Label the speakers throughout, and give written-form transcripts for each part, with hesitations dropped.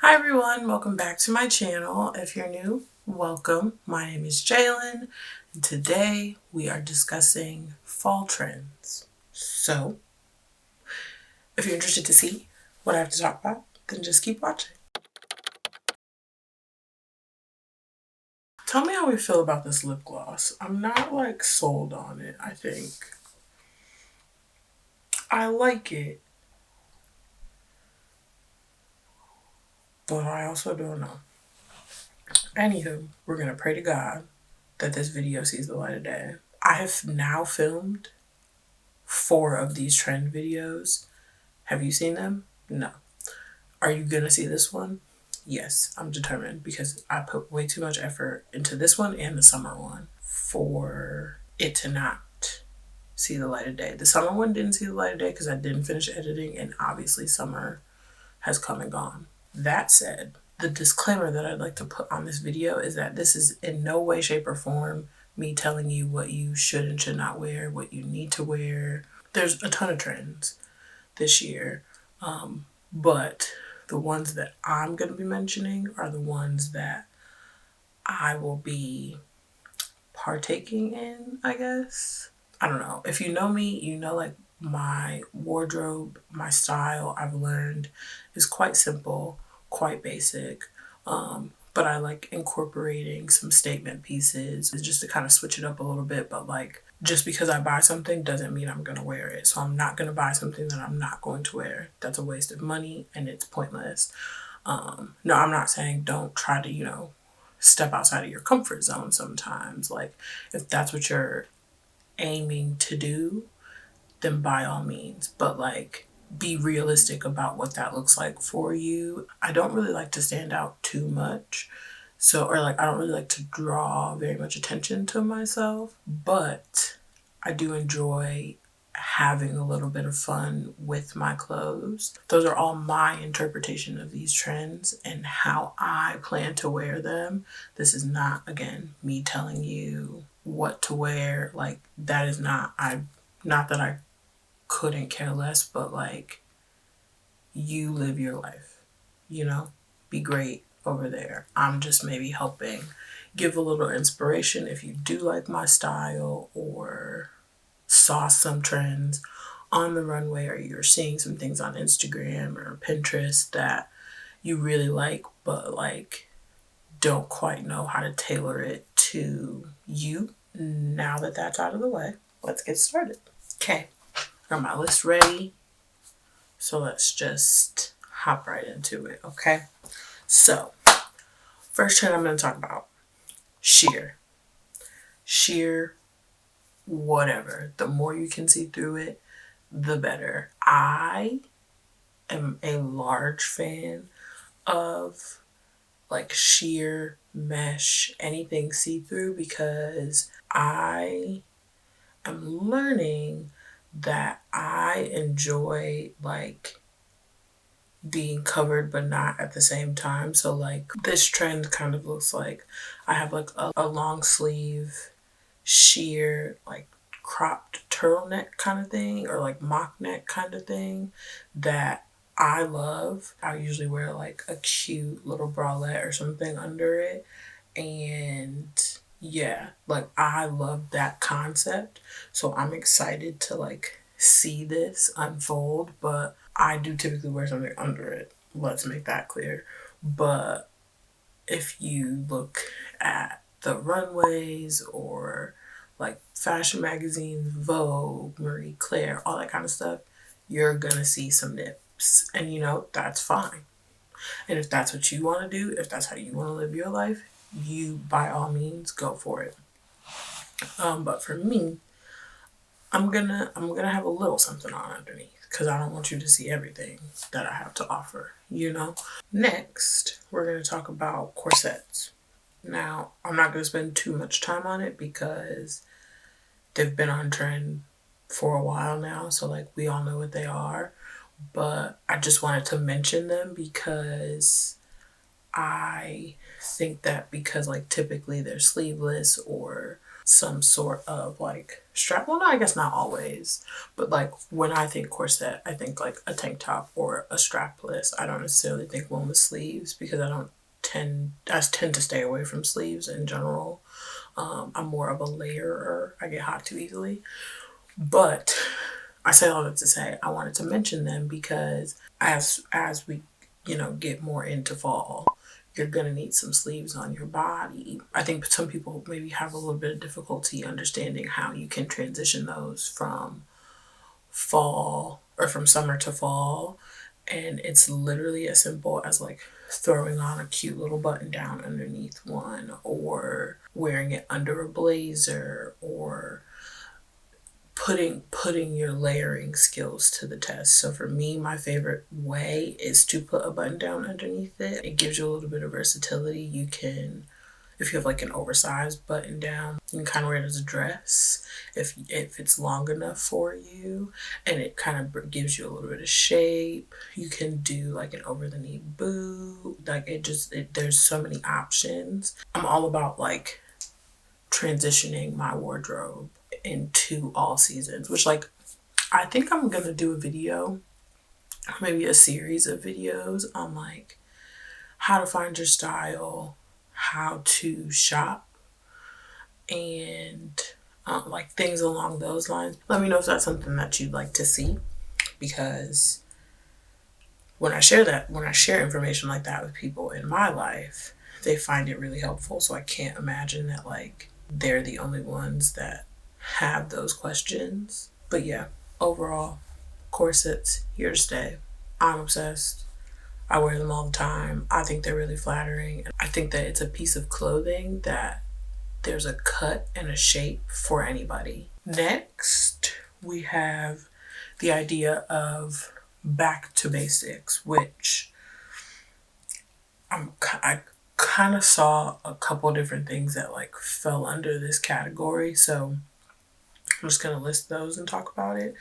Speaker 1: Hi everyone, welcome back to my channel. If you're new, welcome. My name is Jaelyn, and today we are discussing fall trends. So, if you're interested to see what I have to talk about, then just keep watching. Tell me how we feel about this lip gloss. I'm not like sold on it, I think. I like it, but I also don't know. Anywho, we're gonna pray to God that this video sees the light of day. I have now filmed 4 of these trend videos. Have you seen them? No. Are you gonna see this one? Yes, I'm determined because I put way too much effort into this one and the summer one for it to not see the light of day. The summer one didn't see the light of day because I didn't finish editing, and obviously summer has come and gone. That said, the disclaimer that I'd like to put on this video is that this is in no way, shape, or form me telling you what you should and should not wear, what you need to wear. There's a ton of trends this year, but the ones that I'm going to be mentioning are the ones that I will be partaking in, I guess. I don't know. If you know me, you know like my wardrobe, my style, I've learned is quite simple, quite basic. But I like incorporating some statement pieces just to kind of switch it up a little bit. But like, just because I buy something doesn't mean I'm gonna wear it. So I'm not gonna buy something that I'm not going to wear. That's a waste of money and it's pointless. No, I'm not saying don't try to, step outside of your comfort zone sometimes. Like, if that's what you're aiming to do, then by all means. But like, be realistic about what that looks like for you. I don't really like to stand out too much. So, or like, I don't really like to draw very much attention to myself, but I do enjoy having a little bit of fun with my clothes. Those are all my interpretation of these trends and how I plan to wear them. This is not, again, me telling you what to wear. Like, that is not that I couldn't care less, but like, you live your life, be great over there. I'm just maybe helping give a little inspiration if you do like my style or saw some trends on the runway, or you're seeing some things on Instagram or Pinterest that you really like, but like don't quite know how to tailor it to you. Now that that's out of the way, let's get started. Okay, got my list ready. So let's just hop right into it, okay? So, first trend I'm going to talk about, sheer. Sheer, whatever. The more you can see through it, the better. I am a large fan of like sheer, mesh, anything see-through, because I am learning that I enjoy like being covered but not at the same time. So like, this trend kind of looks like I have like a long sleeve sheer like cropped turtleneck kind of thing, or like mock neck kind of thing that I love. I usually wear like a cute little bralette or something under it, and yeah, like I love that concept. So I'm excited to like see this unfold, but I do typically wear something under it. Let's make that clear. But if you look at the runways or like fashion magazines, Vogue, Marie Claire, all that kind of stuff, you're gonna see some nips. And that's fine. And if that's what you want to do, if that's how you want to live your life, you by all means go for it. But for me, I'm gonna have a little something on underneath because I don't want you to see everything that I have to offer. Next, we're gonna talk about corsets. Now, I'm not gonna spend too much time on it because they've been on trend for a while now, so like we all know what they are. But I just wanted to mention them because I think that because like typically they're sleeveless or some sort of like strap. Well, no, I guess not always, but like when I think corset, I think like a tank top or a strapless. I don't necessarily think one with sleeves because I tend to stay away from sleeves in general. I'm more of a layerer. I get hot too easily. But I say all that to say I wanted to mention them because as we, get more into fall, you're gonna need some sleeves on your body. I think some people maybe have a little bit of difficulty understanding how you can transition those from fall or from summer to fall. And it's literally as simple as like throwing on a cute little button down underneath one or wearing it under a blazer or putting your layering skills to the test. So for me, my favorite way is to put a button down underneath it. It gives you a little bit of versatility. You can, if you have like an oversized button down, you can kind of wear it as a dress if it's long enough for you, and it kind of gives you a little bit of shape. You can do like an over the knee boot. Like there's so many options. I'm all about like transitioning my wardrobe into all seasons, which like I think I'm gonna do a video, maybe a series of videos on like how to find your style, how to shop, and like things along those lines. Let me know if that's something that you'd like to see, because when I share information like that with people in my life, they find it really helpful. So I can't imagine that like they're the only ones that have those questions. But yeah, overall, corsets here to stay. I'm obsessed. I wear them all the time. I think they're really flattering. I think that it's a piece of clothing that there's a cut and a shape for anybody. Next, we have the idea of back to basics, which I kind of saw a couple different things that like fell under this category. So I'm just going to list those and talk about it.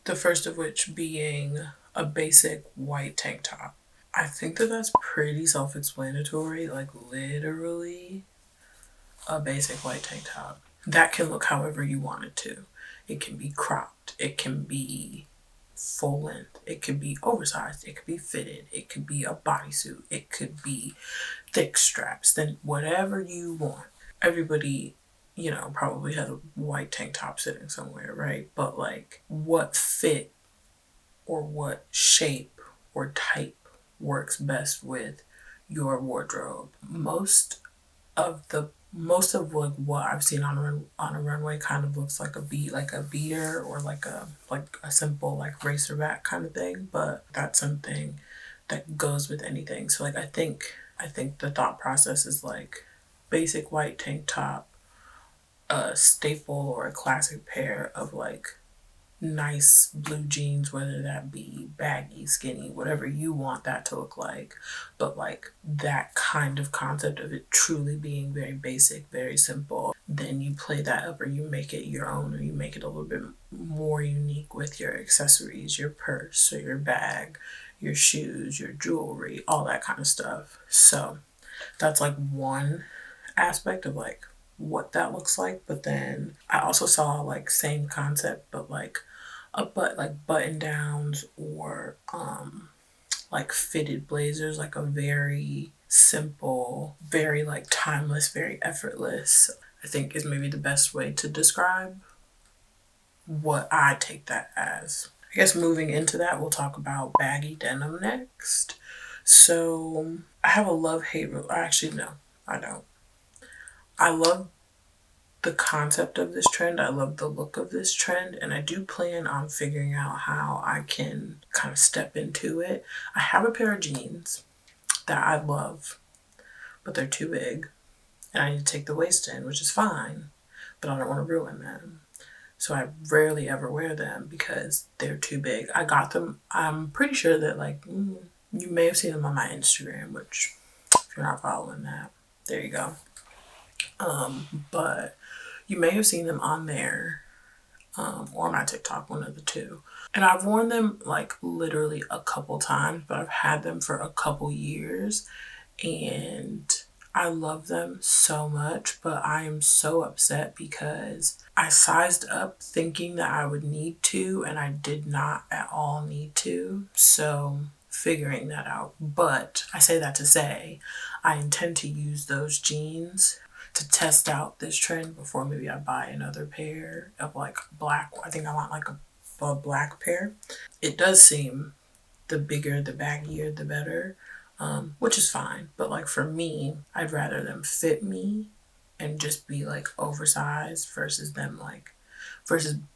Speaker 1: The first of which being a basic white tank top. I think that that's pretty self-explanatory, like literally a basic white tank top. That can look however you want it to. It can be cropped, it can be full length, it could be oversized, it could be fitted, it could be a bodysuit, it could be thick straps, then whatever you want. Everybody, probably has a white tank top sitting somewhere, right? But like what fit or what shape or type works best with your wardrobe? Most of like what I've seen on a runway kind of looks like a beater or like a simple like racer back kind of thing, but that's something that goes with anything. So like I think the thought process is like basic white tank top, a staple or a classic pair of like nice blue jeans, whether that be baggy, skinny, whatever you want that to look like. But like that kind of concept of it truly being very basic, very simple, then you play that up or you make it your own, or you make it a little bit more unique with your accessories, your purse or your bag, your shoes, your jewelry, all that kind of stuff. So that's like one aspect of like what that looks like. But then I also saw like same concept but like like button downs or like fitted blazers, like a very simple, very like timeless, very effortless, I think is maybe the best way to describe what I take that as. I guess moving into that, we'll talk about baggy denim next. So I have a love-hate, actually no, I don't. I love the concept of this trend. I love the look of this trend, and I do plan on figuring out how I can kind of step into it. I have a pair of jeans that I love, but they're too big, and I need to take the waist in, which is fine, but I don't want to ruin them. So I rarely ever wear them because they're too big. I got them, I'm pretty sure that like, you may have seen them on my Instagram, which if you're not following that, there you go. But you may have seen them on there, or my TikTok, one of the two. And I've worn them like literally a couple times, but I've had them for a couple years, and I love them so much, but I am so upset because I sized up thinking that I would need to, and I did not at all need to. So figuring that out. But I say that to say I intend to use those jeans to test out this trend before maybe I buy another pair of like black. I think I want like a black pair. It does seem the bigger, the baggier, the better, which is fine. But like for me, I'd rather them fit me and just be like oversized versus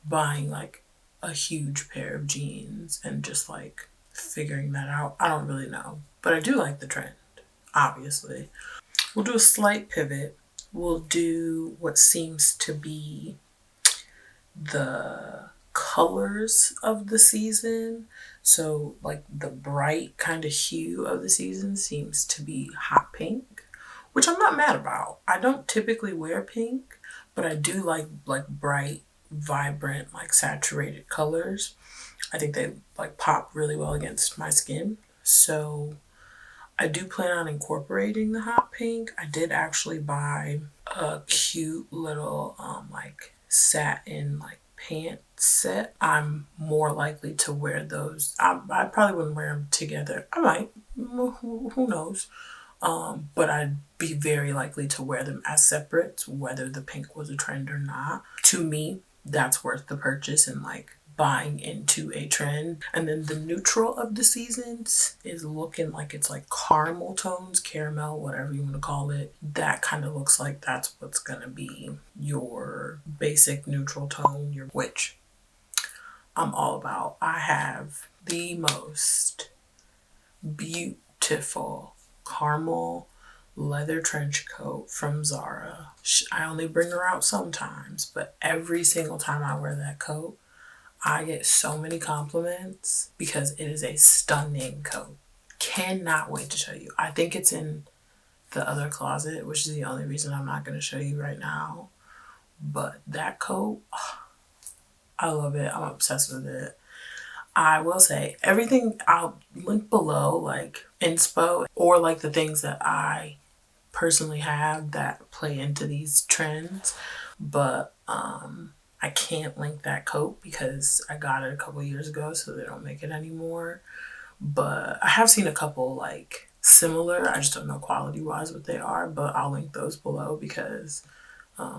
Speaker 1: buying like a huge pair of jeans and just like figuring that out. I don't really know, but I do like the trend, obviously. We'll do a slight pivot. We'll do what seems to be the colors of the season. So like the bright kind of hue of the season seems to be hot pink, which I'm not mad about. I don't typically wear pink, but I do like bright, vibrant, like saturated colors. I think they like pop really well against my skin. So I do plan on incorporating the hot pink. I did actually buy a cute little like satin like pant set. I'm more likely to wear those. I probably wouldn't wear them together. I might. Who knows? But I'd be very likely to wear them as separate, whether the pink was a trend or not. To me, that's worth the purchase and like buying into a trend. And then the neutral of the seasons is looking like it's like caramel tones, caramel, whatever you want to call it. That kind of looks like that's what's gonna be your basic neutral tone, which I'm all about. I have the most beautiful caramel leather trench coat from Zara. I only bring her out sometimes, but every single time I wear that coat, I get so many compliments because it is a stunning coat. Cannot wait to show you. I think it's in the other closet, which is the only reason I'm not going to show you right now. But that coat, I love it. I'm obsessed with it. I will say everything I'll link below, like inspo or like the things that I personally have that play into these trends. But I can't link that coat because I got it a couple years ago, so they don't make it anymore. But I have seen a couple like similar. I just don't know quality wise what they are, but I'll link those below because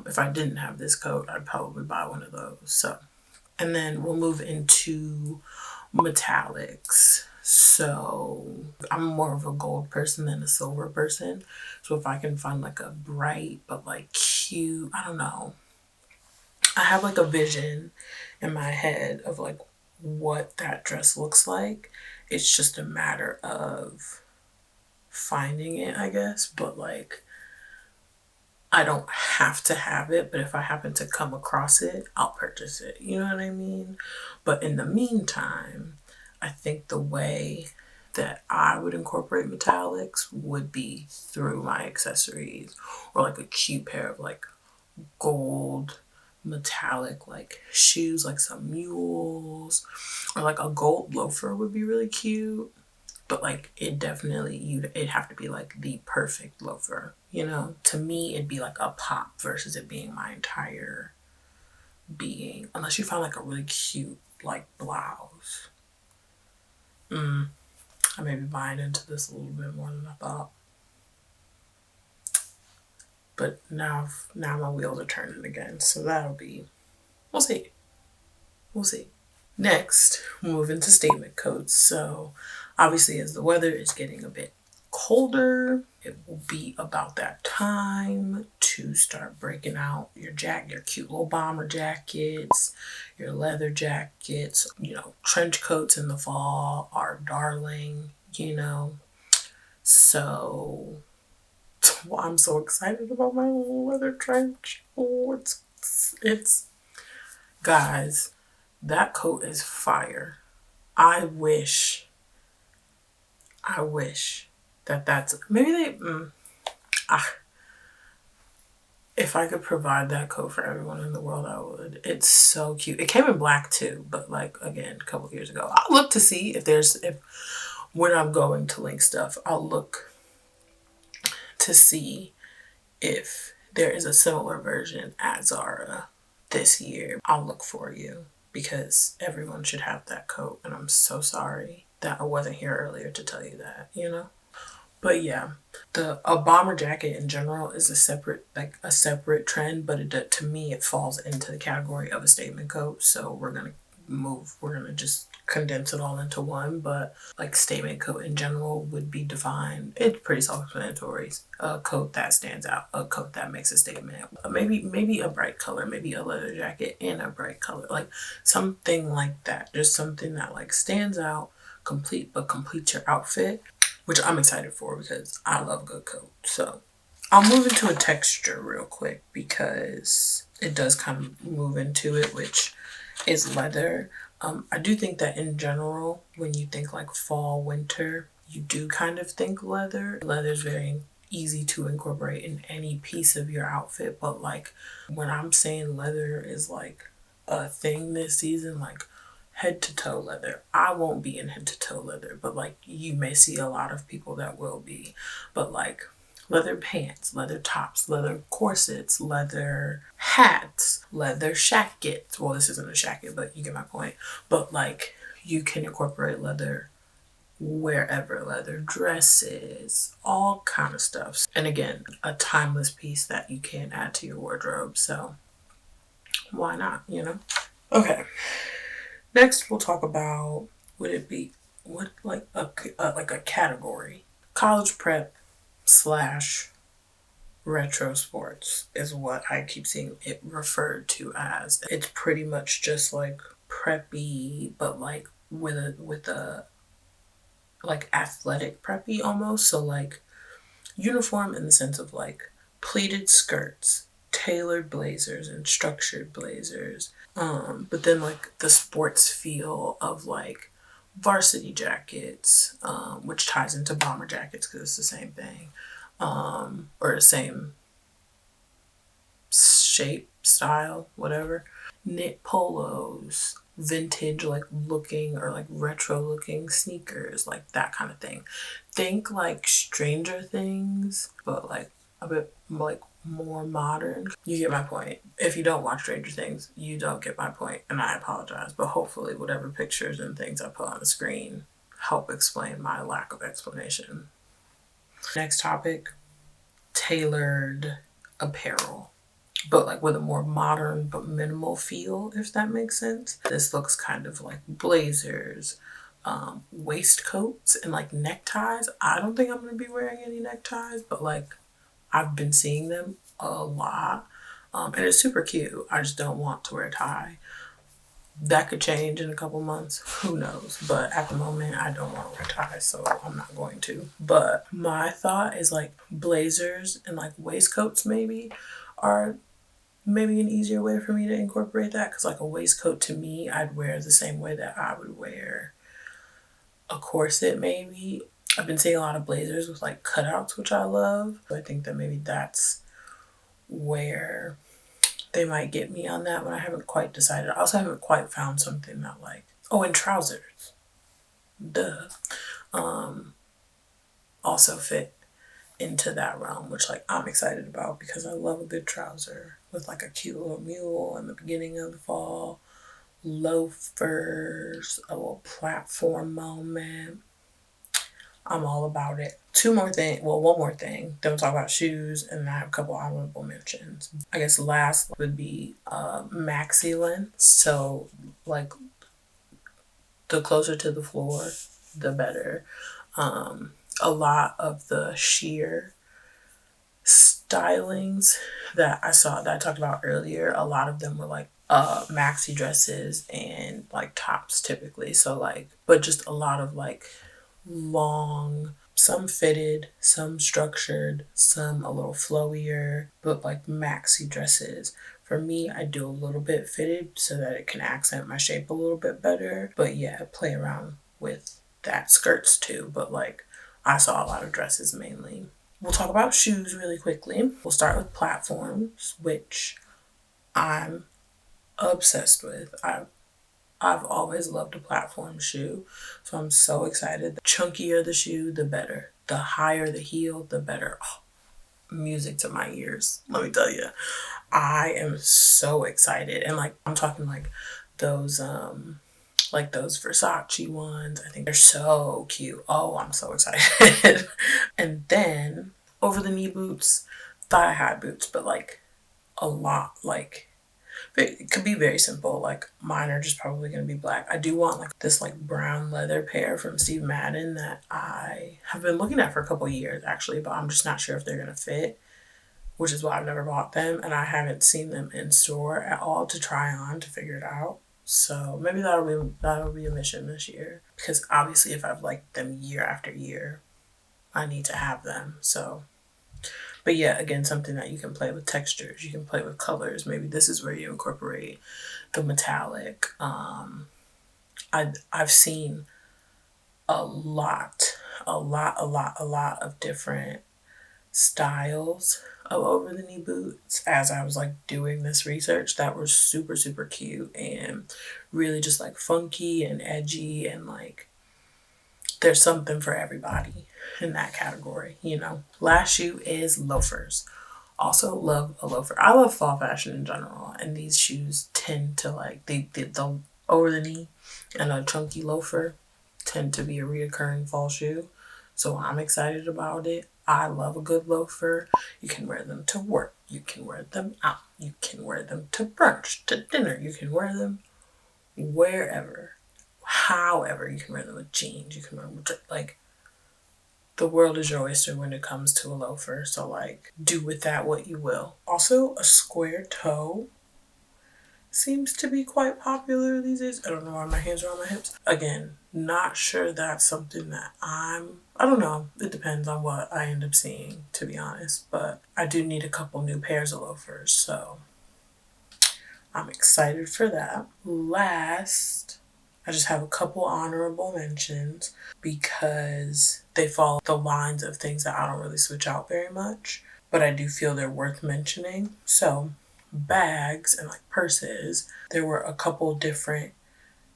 Speaker 1: if I didn't have this coat, I'd probably buy one of those. So, and then we'll move into metallics. So I'm more of a gold person than a silver person. So if I can find like a bright but like cute, I don't know. I have like a vision in my head of like what that dress looks like. It's just a matter of finding it, I guess. But like, I don't have to have it, but if I happen to come across it, I'll purchase it. You know what I mean? But in the meantime, I think the way that I would incorporate metallics would be through my accessories or like a cute pair of like gold metallic like shoes, like some mules, or like a gold loafer would be really cute. But like it definitely, it'd have to be like the perfect loafer, you know? To me, it'd be like a pop versus it being my entire being. Unless you find like a really cute like blouse. I may be buying into this a little bit more than I thought. But now my wheels are turning again, so that'll be, we'll see. We'll see. Next, we'll move into statement coats. So obviously as the weather is getting a bit colder, it will be about that time to start breaking out your cute little bomber jackets, your leather jackets. You know, trench coats in the fall are darling, you know. So I'm so excited about my little leather trench. Oh, it's guys, that coat is fire. I wish that's maybe if I could provide that coat for everyone in the world, I would. It's so cute. It came in black too, but like again, a couple of years ago. I'll look to see if when I'm going to link stuff, I'll look to see if there is a similar version at Zara this year, I'll look for you because everyone should have that coat. And I'm so sorry that I wasn't here earlier to tell you that, you know? But yeah, a bomber jacket in general is a separate trend, but to me it falls into the category of a statement coat. So we're gonna just condense it all into one. But like statement coat in general would be defined. It's pretty self-explanatory. A coat that stands out, a coat that makes a statement. Maybe a bright color, maybe a leather jacket in a bright color, like something like that. Just something that like stands out, completes your outfit, which I'm excited for because I love a good coat. So I'll move into a texture real quick because it does kind of move into it, which is leather. I do think that in general, when you think like fall, winter, you do kind of think leather. Leather is very easy to incorporate in any piece of your outfit, but like when I'm saying leather is like a thing this season, like head to toe leather. I won't be in head to toe leather, but like you may see a lot of people that will be. But like leather pants, leather tops, leather corsets, leather hats, leather shackets. Well, this isn't a shacket, but you get my point. But like you can incorporate leather wherever, leather dresses, all kind of stuff. And again, a timeless piece that you can add to your wardrobe. So why not, you know? Okay. Next, we'll talk about like a category. College prep slash retro sports is what I keep seeing it referred to as. It's pretty much just like preppy, but like with a like athletic preppy almost. So like uniform in the sense of like pleated skirts, tailored blazers, and structured blazers. But then like the sports feel of like varsity jackets, which ties into bomber jackets because it's the same thing, or the same shape, style, whatever. Knit polos, vintage like looking or like retro looking sneakers, like that kind of thing. Think like Stranger Things, but like a bit like more modern. You get my point. If you don't watch Stranger Things, you don't get my point, and I apologize. But hopefully, whatever pictures and things I put on the screen help explain my lack of explanation. Next topic, tailored apparel, but like with a more modern but minimal feel, if that makes sense. This looks kind of like blazers, waistcoats, and like neckties. I don't think I'm gonna be wearing any neckties, but like I've been seeing them a lot. And it's super cute. I just don't want to wear a tie. That could change in a couple months. Who knows? But at the moment, I don't want to wear ties, so I'm not going to. But my thought is like blazers and like waistcoats maybe are maybe an easier way for me to incorporate that. Because like a waistcoat to me, I'd wear the same way that I would wear a corset maybe. I've been seeing a lot of blazers with like cutouts, which I love. So I think that maybe that's where they might get me on that one. I haven't quite decided. I also haven't quite found something that like, oh, and trousers. Duh. Also fit into that realm, which like I'm excited about because I love a good trouser with like a cute little mule in the beginning of the fall. Loafers, a little platform moment. I'm all about it. One more thing. Then we'll talk about shoes, and I have a couple honorable mentions. I guess last would be maxi length. So like the closer to the floor, the better. A lot of the sheer stylings that I talked about earlier, a lot of them were like maxi dresses and like tops typically. So like, but just a lot of like long, some fitted, some structured, some a little flowier, but like maxi dresses. For me, I do a little bit fitted so that it can accent my shape a little bit better. But yeah, play around with that skirts too. But like I saw a lot of dresses mainly. We'll talk about shoes really quickly. We'll start with platforms, which I'm obsessed with. I've always loved a platform shoe, so I'm so excited. The chunkier the shoe, the better. The higher the heel, the better. Oh, music to my ears. Let me tell you, I am so excited. And like, I'm talking like those Versace ones. I think they're so cute. Oh, I'm so excited. And then over the knee boots, thigh high boots, but like a lot, like it could be very simple. Like mine are just probably going to be black. I do want like this like brown leather pair from Steve Madden that I have been looking at for a couple years actually, but I'm just not sure if they're going to fit, which is why I've never bought them, and I haven't seen them in store at all to try on to figure it out. So maybe that'll be a mission this year, because obviously if I've liked them year after year, I need to have them. So, but yeah, again, something that you can play with textures, you can play with colors. Maybe this is where you incorporate the metallic. I've seen a lot, a lot of different styles of over the knee boots as I was like doing this research that were super, super cute and really just like funky and edgy, and like there's something for everybody in that category, you know. Last shoe is loafers. Also love a loafer. I love fall fashion in general, and these shoes tend to like the over the knee and a chunky loafer tend to be a reoccurring fall shoe. So I'm excited about it. I love a good loafer. You can wear them to work. You can wear them out. You can wear them to brunch, to dinner. You can wear them wherever. However, you can wear them with jeans. You can wear them with, like, the world is your oyster when it comes to a loafer. So, like, do with that what you will. Also, a square toe seems to be quite popular these days. I don't know why my hands are on my hips. Again, not sure that's something that I don't know. It depends on what I end up seeing, to be honest. But I do need a couple new pairs of loafers, so I'm excited for that. Last, I just have a couple honorable mentions because they follow the lines of things that I don't really switch out very much, but I do feel they're worth mentioning. So bags and like purses, there were a couple different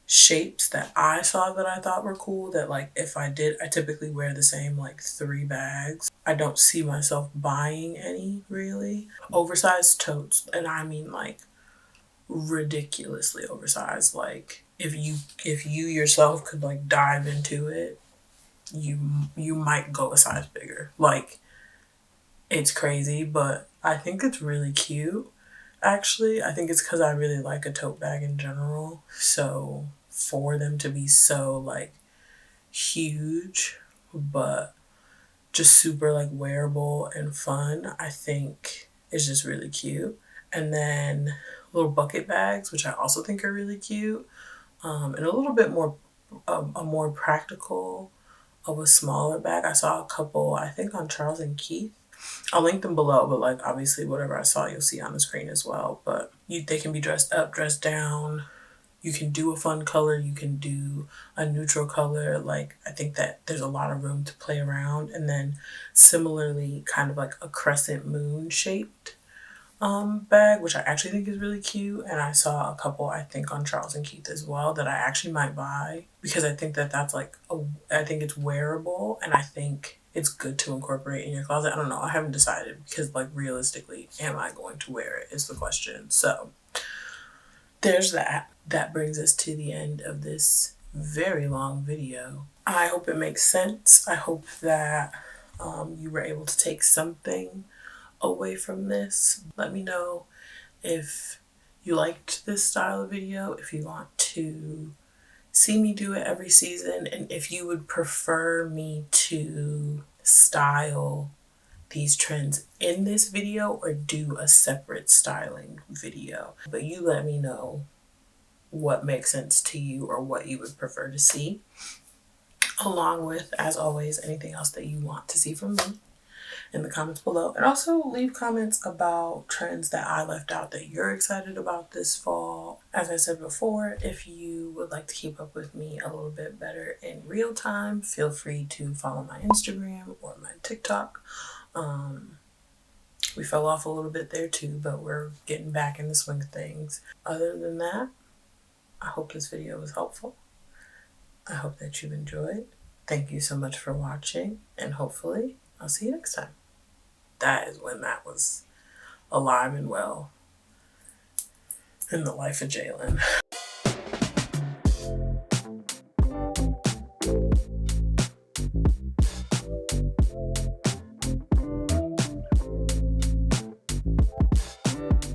Speaker 1: shapes that I saw that I thought were cool that like if I typically wear the same like 3 bags. I don't see myself buying any really. Oversized totes, and I mean like ridiculously oversized. Like if you yourself could like dive into it, you might go a size bigger. Like it's crazy, but I think it's really cute. Actually, I think it's because I really like a tote bag in general. So for them to be so like huge, but just super like wearable and fun, I think is just really cute. And then little bucket bags, which I also think are really cute, and a little bit more a more practical of a smaller bag. I saw a couple, I think on Charles and Keith. I'll link them below, but like obviously whatever I saw you'll see on the screen as well. But they can be dressed up, dressed down. You can do a fun color, you can do a neutral color. Like I think that there's a lot of room to play around. And then similarly kind of like a crescent moon shaped bag, which I actually think is really cute. And I saw a couple, I think, on Charles and Keith as well that I actually might buy because I think that that's like, I think it's wearable and I think it's good to incorporate in your closet. I don't know. I haven't decided because like realistically, am I going to wear it is the question. So there's that. That brings us to the end of this very long video. I hope it makes sense. I hope that you were able to take something away from this. Let me know if you liked this style of video, if you want to see me do it every season, and if you would prefer me to style these trends in this video or do a separate styling video. But you let me know what makes sense to you or what you would prefer to see, along with, as always, anything else that you want to see from me in the comments below. And also leave comments about trends that I left out that you're excited about this fall. As I said before, if you would like to keep up with me a little bit better in real time, feel free to follow my Instagram or my TikTok. We fell off a little bit there too, but we're getting back in the swing of things. Other than that, I hope this video was helpful. I hope that you enjoyed. Thank you so much for watching, and hopefully I'll see you next time. that is when that was alive and well in the life of Jaelyn.